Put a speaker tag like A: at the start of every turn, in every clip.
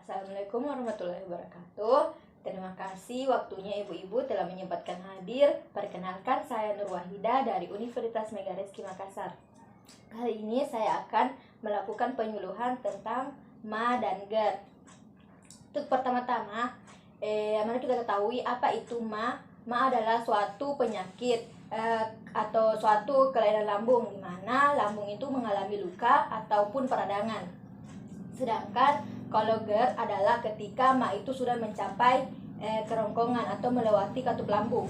A: Assalamualaikum warahmatullahi wabarakatuh. Terima kasih waktunya ibu-ibu telah menyempatkan hadir. Perkenalkan, saya Nur Wahida dari Universitas Megarizky Makassar. Kali ini saya akan melakukan penyuluhan tentang ma dan ger. Untuk pertama-tama, mari kita ketahui apa itu ma. Ma adalah suatu penyakit atau suatu kelainan lambung, di mana lambung itu mengalami luka ataupun peradangan. Sedangkan kalau GERD adalah ketika ma itu sudah mencapai kerongkongan atau melewati katup lambung.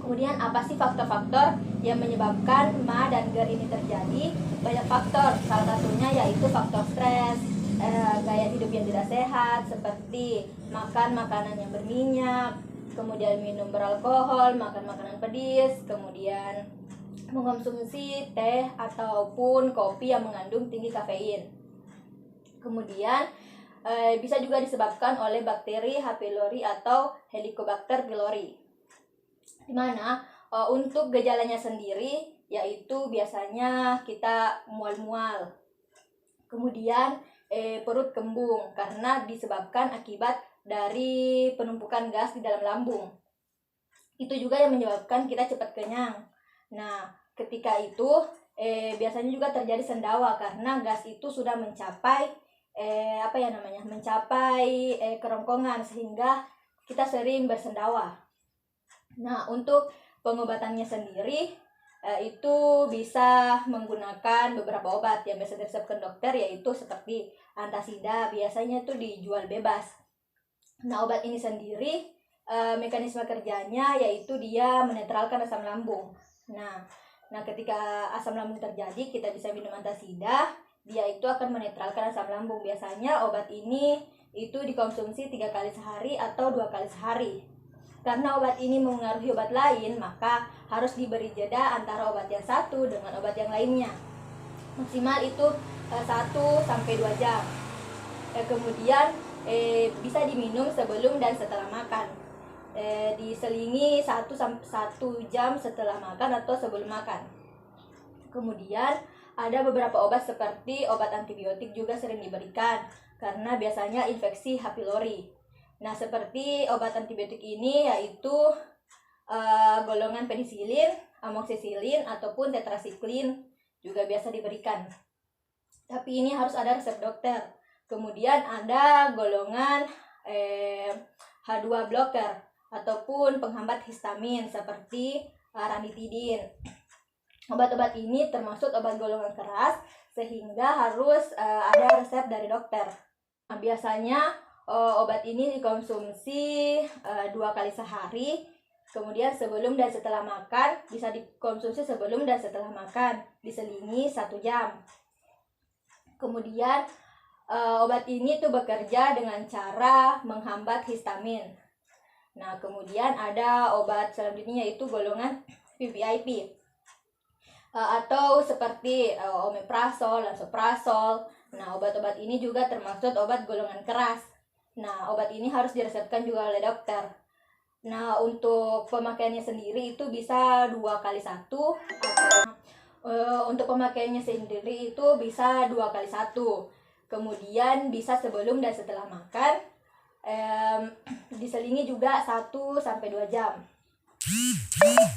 A: Kemudian apa sih faktor-faktor yang menyebabkan ma dan GERD ini terjadi? Banyak faktor, salah satunya yaitu faktor stres, gaya hidup yang tidak sehat seperti makan makanan yang berminyak, kemudian minum beralkohol, makan makanan pedis, kemudian mengonsumsi teh ataupun kopi yang mengandung tinggi kafein. Kemudian bisa juga disebabkan oleh bakteri H. pylori atau Helicobacter pylori. Di mana untuk gejalanya sendiri yaitu biasanya kita mual-mual. Kemudian perut kembung karena disebabkan akibat dari penumpukan gas di dalam lambung. Itu juga yang menyebabkan kita cepat kenyang. Nah, ketika itu biasanya juga terjadi sendawa karena gas itu sudah mencapai mencapai kerongkongan sehingga kita sering bersendawa. Nah, untuk pengobatannya sendiri itu bisa menggunakan beberapa obat yang biasa diresepkan dokter, yaitu seperti antasida, biasanya itu dijual bebas. Nah, obat ini sendiri mekanisme kerjanya yaitu dia menetralkan asam lambung. Nah, ketika asam lambung terjadi, kita bisa minum antasida. Dia itu akan menetralkan asam lambung. Biasanya obat ini itu dikonsumsi 3 kali sehari atau 2 kali sehari. Karena obat ini mengaruhi obat lain, maka harus diberi jeda antara obat yang satu dengan obat yang lainnya. Maksimal itu 1-2 jam. Kemudian bisa diminum sebelum dan setelah makan. Diselingi 1 jam setelah makan atau sebelum makan. Kemudian ada beberapa obat seperti obat antibiotik juga sering diberikan karena biasanya infeksi H. pylori. Nah, seperti obat antibiotik ini yaitu golongan penisilin, amoxicillin ataupun tetrasiklin juga biasa diberikan. Tapi ini harus ada resep dokter. Kemudian ada golongan H2 blocker ataupun penghambat histamin seperti ranitidin. Obat-obat ini termasuk obat golongan keras sehingga harus ada resep dari dokter. Nah, biasanya obat ini dikonsumsi 2 kali sehari. Kemudian sebelum dan setelah makan bisa dikonsumsi sebelum dan setelah makan, diselingi 1 jam. Kemudian obat ini tuh bekerja dengan cara menghambat histamin. Nah, kemudian ada obat selanjutnya yaitu golongan VVIP. Atau seperti omeprazol, lansoprazol. Nah, obat-obat ini juga termasuk obat golongan keras. Nah, obat ini harus diresepkan juga oleh dokter. Nah, untuk pemakaiannya sendiri itu bisa 2 kali 1 atau untuk pemakaiannya sendiri itu bisa 2 kali 1. Kemudian bisa sebelum dan setelah makan. Diselingi juga 1-2 jam.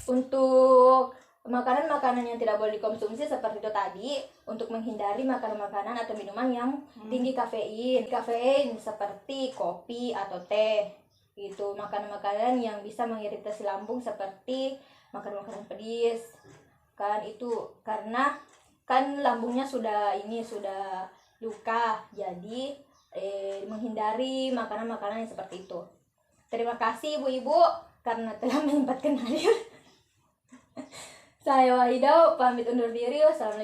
A: Untuk makanan-makanan yang tidak boleh dikonsumsi seperti itu tadi, untuk menghindari makanan-makanan atau minuman yang tinggi kafein. Kafein seperti kopi atau teh. Itu makanan-makanan yang bisa mengiritasi lambung seperti makanan-makanan pedis. Kan itu karena kan lambungnya sudah luka. Jadi menghindari makanan-makanan yang seperti itu. Terima kasih ibu-ibu karena telah menyempatkan hadir. Saya Wahida pamit undur diri. Wassalamualaikum.